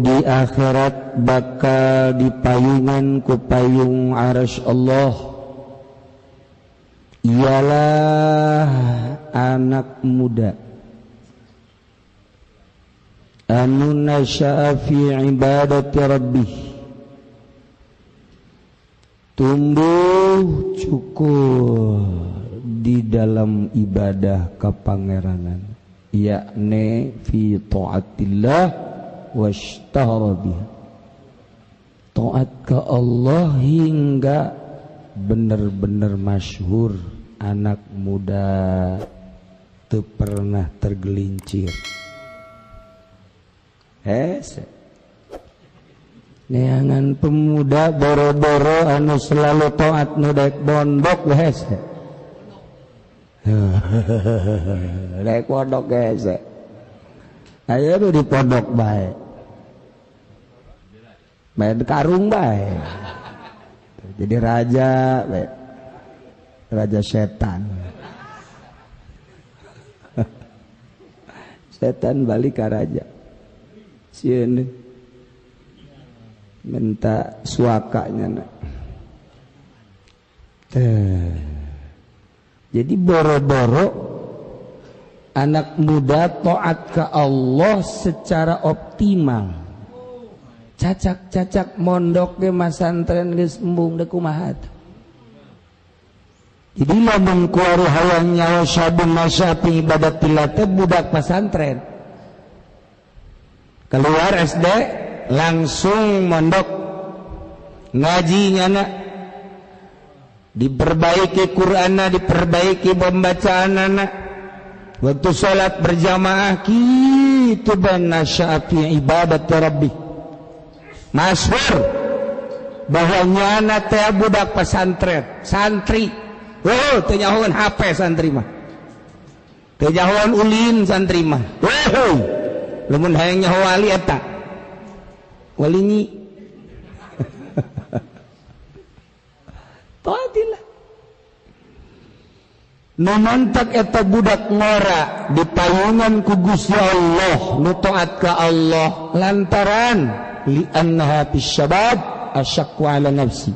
di akhirat bakal dipayungan ku payung arasy Allah ialah anak muda anu nasya'a fi ibadati rabbih tumbuh cukur di dalam ibadah kapangeranan yakni fi taatillah washtahara biha taat ke Allah hingga benar-benar masyhur anak muda teu pernah tergelincir neangan pemuda boro-boro anu selalu taat nu daek bondok hese daek pondok hese aya nu di pondok bae main karung bae jadi raja bae raja setan setan balik ke raja sieun minta suakanya nak jadi boro-boro anak muda taat ke Allah secara optimal cacak-cacak mondok ke masantren geus embung da kumaha jadi lamun kuari hayang nyawa sabun masyafi ibadatillah teh budak pesantren keluar SD langsung mondok ngaji nyana diperbaiki Qur'anna diperbaiki pembacaanna waktu sholat berjamaah kitu ban nasyafi ibadat rabbih masyhur bahwa nyana teh budak pesantren santri teu nyahoan HP santri mah teu nyahoan ulin santri mah lamun hayang nyaho wali eta wali nyi taatillah nu mantak eta budak ngora dipayungan ku Gusti Allah nu taat ka Allah lantaran li'annaha fisyabab asyaqqa 'ala nafsi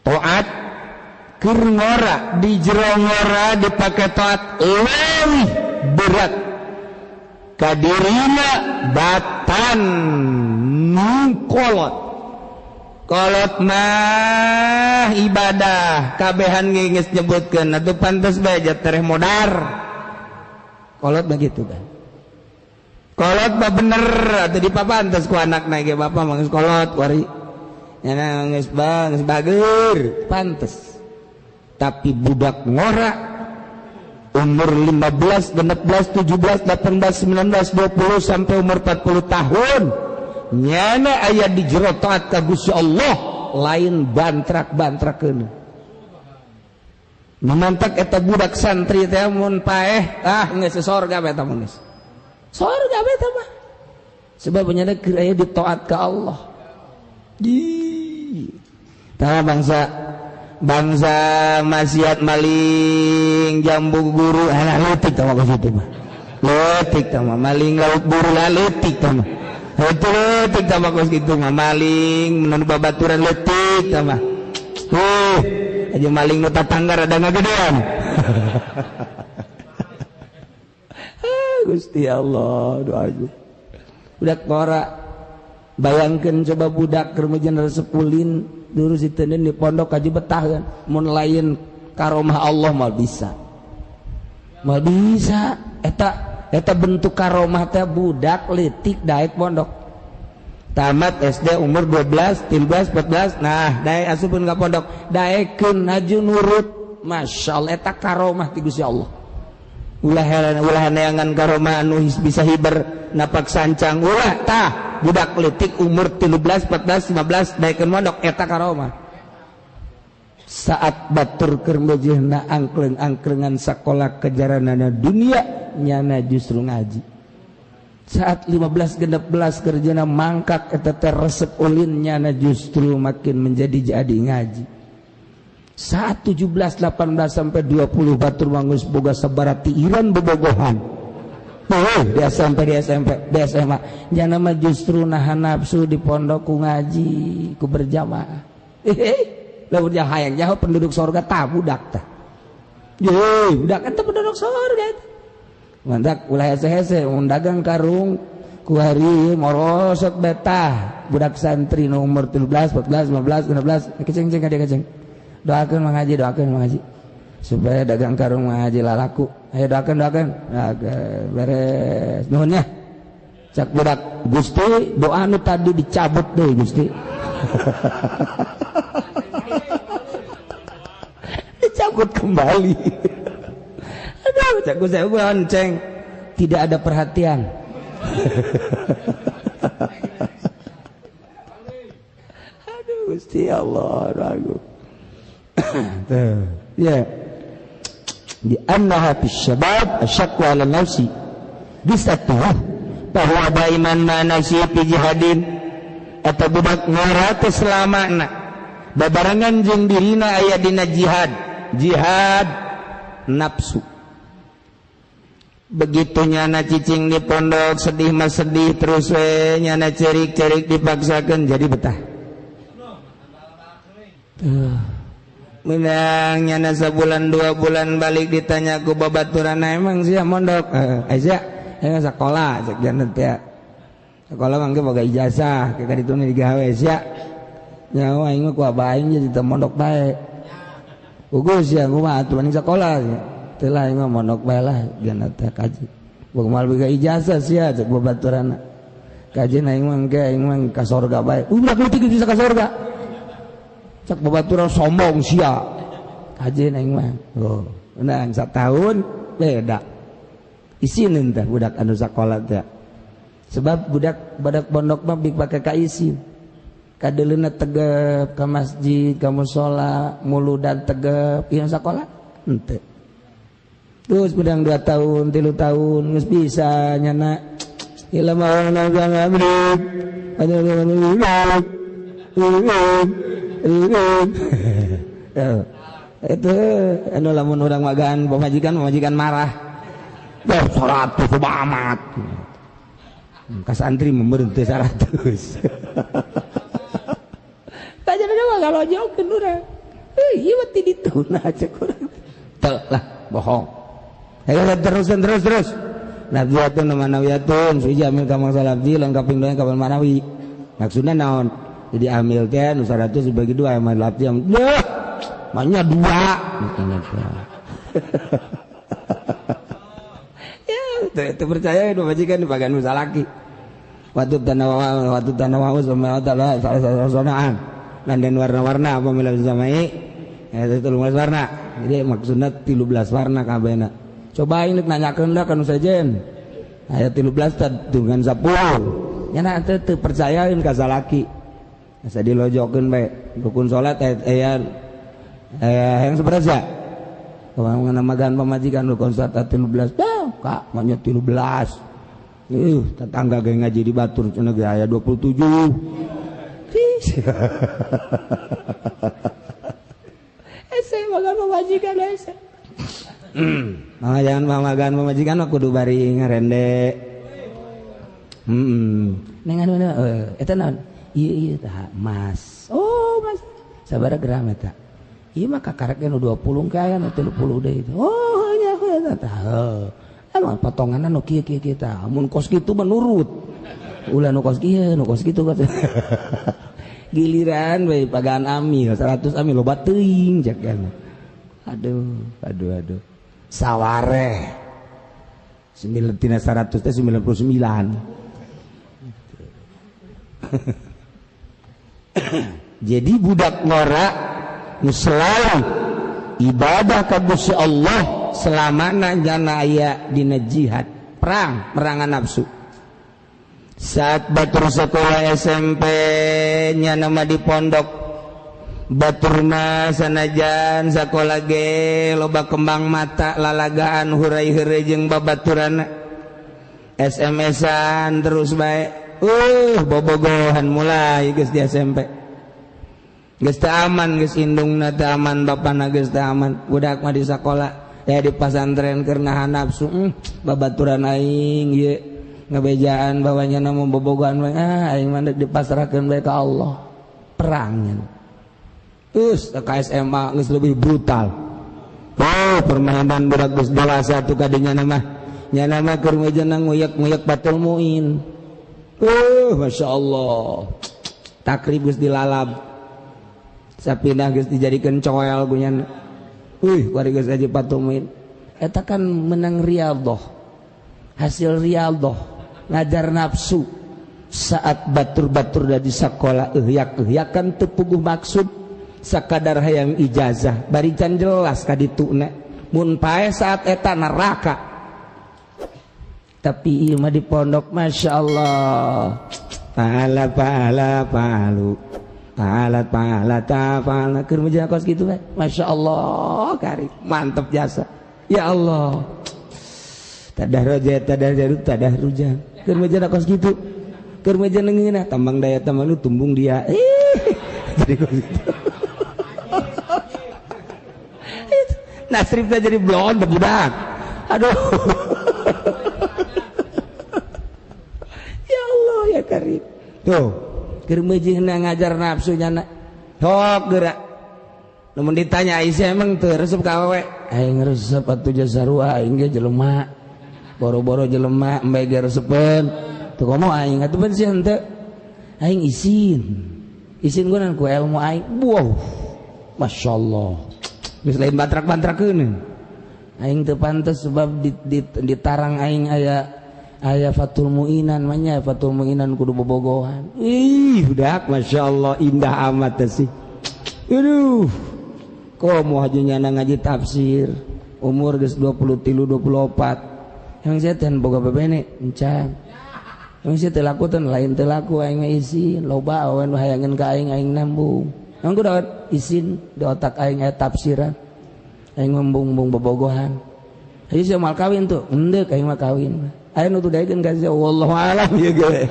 taat keur ngora di jero ngora dipake taat leuwih berat ka dirina batan nu kolot mah ibadah kabehan geus nyebutkeun atuh pantes bae tereh modar kolot begitu kan kolot mah bener atuh dipapantes ku anakna ge bapak mah geus kolot wari nyana geus bageur pantes tapi budak ngora umur 15, 16, 17, 18, 19, 20 sampai umur 40 tahun nyana aya di jero taat ka Gusti Allah lain bantrak-bantrakeun memantak eta budak santri teh mun paeh geus sorga bae eta mah geus sorga bae eta mah sebab nya keur aya di taat ka Allah tah bangsa maksiat maling jambu guru leutik tah mah kitu mah leutik tah mah maling lauk buru leutik tah mah leutik tah mah kitu mah maling mun babaturan leutik tah mah aja maling nu tatanggar ada ngagedean Gusti Allah doaku budak ngora bayangkeun coba budak keur mujan sepulin dulu si tenen di pondok kaji betah kan mun lain karomah Allah mal bisa eta bentuk karomah teh budak leutik daek pondok tamat SD umur 12 13 14 nah daek asupun ka pondok daekeun haju nurut masyaallah eta karomah ti Gusti Allah ulah neangan karomah anu bisa hiber napak sancang ulah tah budak leutik umur 13 14 15 daekeun pondok eta karomah saat batur keur mejehna angkleng-angklengan sakola kejaranana dunia nyana justru ngaji saat 15 genep belas kerjana mangkak eta teh resep ulin nyana justru makin menjadi jadi ngaji saat 17 18 sampai 20 batur mangus boga sabarati iran bobogohan di SMA jangan mah justru nahan nafsu di pondok ku ngaji ku berjamaah lamun jah hayang jauh penduduk surga tah budak tah budak eta penduduk surga mantak ulah hese-hese mun dagang karung ku hari morosot betah budak santri nomor 13 14 15 16 keceng-keceng ka dia keceng doakeun mengaji supaya dagang karung ngaji lalaku ayo doakeun beres nuhun nya cak budak Gusti doa nu tadi dicabut deui Gusti dicabut kembali aduh cak Gusti bonceng tidak ada perhatian aduh Gusti Allah ragu ya di annaha fi syabab asyaqqa 'ala nafsi disatuh bahwa ada iman mana si fi jihadin atau budak ngara selamana babarangan jeung dirina aya dina jihad nafsu begitu nyana cicing di pondok sedih mah sedih terus we nyana cerik-cerik dipaksakeun jadi betah menang nyana sebulan 2 bulan balik ditanya ku babaturanna emang sia mondok sia sekolah cek janten teh sekolah mangke boga ijazah ka ditu digawe sia nyawa aing mah ku abah aing jadi teu mondok bae ugus sia kumaha atuh mending sekolah teu lah aing mah mondok bae lah janten teh kaji boga moal boga ijazah sia cek babaturanna kaji aing mah ka surga bae ulah leutik bisa ka surga cak babaturan sombong sia kajian aing mah nah satahun beda isinin teh budak anu sakola teh sebab budak pondok mah bik pake ka isin kadeleuna tegep ka masjid ka mushola muludan tegep ieu sakola henteu terus bedang 2 tahun 3 tahun geus bisa nyana ilmu nang abdi itu anu lamun urang magaan pemajikan marah dah 100 amat ka santri memberhenti 100 kajana mah ngalojokeun urang ieu mah ti dituna cek urang teu lah bohong ayo terus nabiyatun manawiyatun suci amil kamang salabdi lengkapin doa kapal manawi maksudna naon jadi amil teh nu 100 dibagi 2 amal lapti yang banyak 2 ya itu percaya itu majikan bagian musalaki waktu tanawahu sama Allah salah dan warna-warna apa milih samai itu 13 warna jadi maksudnya 13 warna kabehna coba ini nanyakeun da kana sajen ayat 13 dengan 10 nya teu percayain ka salaki asa dilojokeun bae rukun salat yang seberapa kalau namagan pemajikan rukun salat 13 kak manya 13 tetangga ge ngaji di batur cenah ge aya 27 ese magan pemajikan ese jangan pemajikan mah kudu bari ngarende nengan eta naon iya tah mas oh mas sabaraha gram eta ieu mah kakarek nu 20 kaya nu 30 deui oh nya eta tah emang potonganna nu kieu tah mun kos kitu mah nurut ulah nu kos kitu giliran we pagaan amil 100 amil loba teuing cek kana aduh sawareh 9 tina 100 teh 99 jadi budak ngora nu selalu ibadah ka Gusti Allah selamana jana aya dina jihad merangan nafsu saat batur sekolah SMP nya nama di pondok batur mah sanajan sakola ge loba kembang mata lalagaan hurai-hurai jeung babaturanna SMS-an terus bae bobogohan mulai geus di SMP geus teu aman geus indungna teu aman bapana geus teu aman budak mah di sakola di pasantren karena nafsu babaturan aing ye ngabejaan bawanya nama bobogohan aing mandek dipasrahkeun bae ka Allah perangnya terus ka SMA geus lebih brutal permainan budak geus dewasa tuh kadinya nama nya nama keur mejana nguyak-nguyak batul muin Masya Allah takrib geus dilalab sapindah geus dijadikeun coel gunyan kuari geus aja batul muin eta kan menang riyadhah hasil riyadhah ngajar nafsu saat batur-batur dari sekolah ehyak-ehyakan teu puguh maksud sakadar hayang ijazah bari can jelas ka dituna mun pae saat eta neraka tapi ieu mah di pondok Masya Allah pahala keur meuja kos kitu bae Masya Allah kari mantep jasa ya Allah tadah ruja keur meja kos kitu keur meja neungeunna tambang daya tambang lu tumbung dia jadi kos gitu nasribna jadi blon budak aduh ya Allah ya karim tuh keur meujeuhna ngajar nafsu nya sok geura lamun ditanya Aisyah emang teu resep ka awewe aing resep atuh jasarua aing ge jelema boro-boro jelema embe ge resepeun teu komo aing atuh ben sieun teu aing isin geunan ku ilmu aing wow masyaallah geus lain bantrak-bantrakeun aing teu pantes sebab ditarang aing aya fatul muinan manya fatul muinan kudu bobogohan budak masyaallah indah amat sih aduh komo haji nyana ngaji tafsir umur geus 23 24 yang setan boga bebene encan yang setan lakutan lain teu laku aing izin loba awan hayangeun ka aing nambung angku dapat izin di otak aing aya tafsiran aing ngembung-embung bobogohan ayo sia mal kawin tuh endeuh aing mah kawin aya nu tudaikeun ka sia wallahu alam ieu ge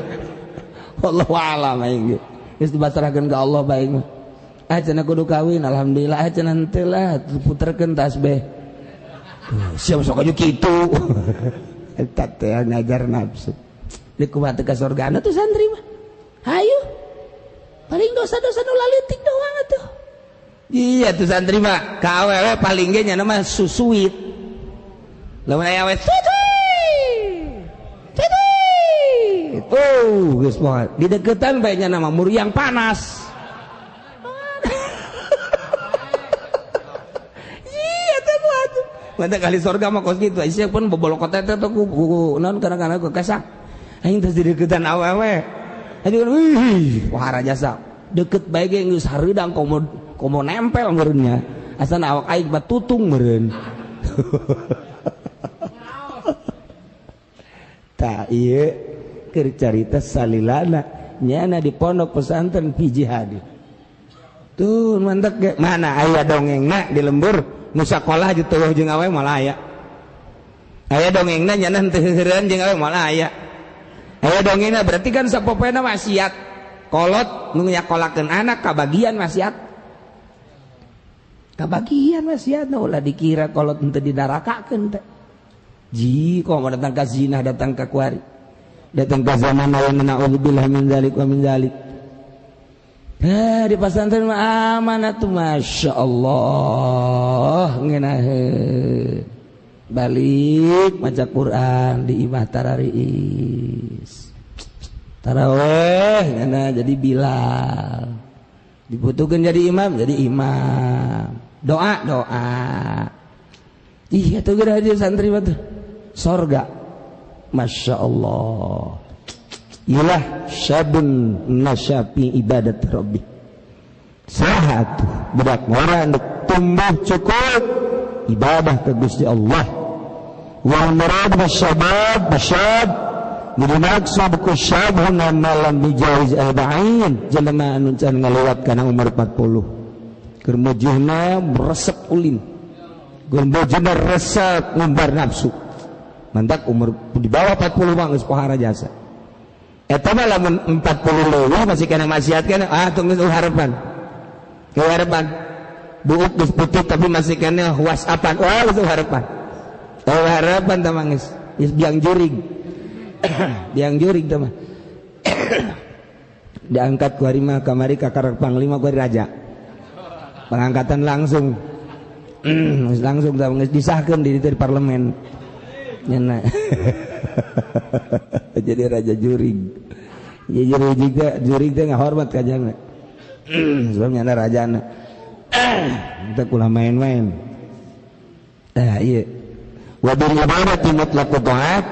wallahu alam aing ge geus dibasrahkeun ka Allah bae mah cenah kudu kawin alhamdulillah cenah henteu lah puterkeun tasbih siap sok aja kitu eta teh ngajar nafsu di kumaha teh ka surga tuh santri mah hayu paling dosa-dosa nu lalitik doang atuh iya tuh santri mah ka awewe paling ge nya mah susuit lamun aya awewe geus moal di deketan bae nya mah muriang panas mata kali surga mah kos gitu Aisyah pun bobolok kota itu tuh ku non kadang-kadang ku kesak aing teh di deketan awewe aduh wahara jasa deket bae ge geus hareudang komo nempel meureunnya asana awak aing mah tutung meureun tah ieu keur carita salilana nyana di pondok pesantren hiji hadir tuh mantep ge mana aya dongengna di lembur nu sakolah ju teueuh jeung awewe malah aya dongengna nyana teu heureun jeung awewe malah aya dongengna berarti kan sapopena maksiat kolot nu nyakolakeun anak kabagian maksiat ulah dikira kolot henteu didarakakeun teh ji kok datang ka zina datang ka kuari datang ka zaman wa na'udzubillah min dzalik wa min dzalik di pesantren mah aman atuh Masya Allah ngeunaheun balik maca Quran di imah tarariis taraweh ngana jadi Bilal dibutuhkeun jadi imam doa ih atuh geura di santri mah tuh surga Masya Allah ilah syabun nasyafi ibadat rabbi sahatu budak orang tumbuh cukup ibadah ke Gusti Allah wal murad basyabab jadi maksud ku syabun malam bijawiz arba'in jelema anu can ngalewat kana umur 40 keur mujihna resep ulin keur mujihna resep ngumbar nafsu mantak umur di bawah 40 mah geus pohara jasa eta mah lamun 40 leuwih masih kana maksiat kana tunggu harapan buuk geus putih tapi masih kena WhatsAppan. Wah itu harapan. Tahu harapan teh mah geus biang juring. Biang juring teh mah. Diangkat ku ari mah kamari ka panglima ku raja. Pengangkatan langsung. Langsung teh geus disahkeun di parlemen. Nyana. Jadi raja juring. Ya juring juga juring teh ngahormat ka jana. Sebab nyana rajana. Kita kula main-main. Iya. Wa bil ibadati mutlaq taat.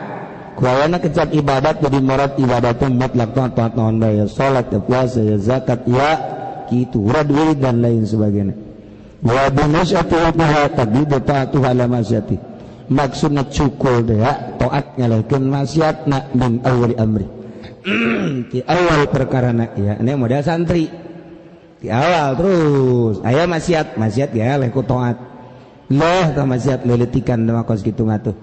Kuayana kecap ibadat jadi murad ibadatun mutlaq taat naon bae salat, puasa, zakat, ya kitu radwi dan lain sebagainya. Wa bi masyati wa taqdidu taatu ala masyati. Maksudna cukul teh taat ngalakeun maksiatna min awal amri. Di awal perkarana ya ini modal santri. Di awal terus aya maksiat ya leh ku taat lah tah maksiat leletikan mah kos kitu ngatuh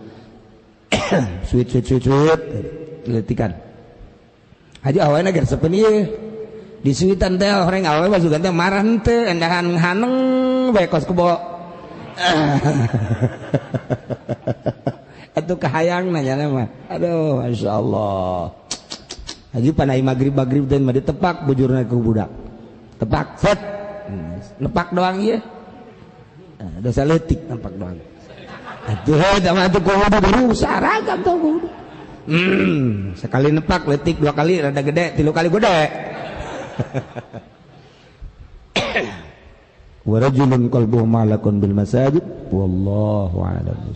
sweet leletikan haji awalna geus sepen ieu di suitan teh horeng awewe mah sugan teh marah henteu endahan haneng bae kos kebo atuh kahayangna nya mah aduh masyaallah haji panai magrib teh mah ditepak bujurna ku budak tepak set nepak doang ya dosa letik nepak doang atuh sama atuh kudu berusaha ragam tuh kudu sekali nepak letik dua kali rada gede tilu kali gede wa rajulun qalbuhu ma'laqun bil masajid wallahu a'lam.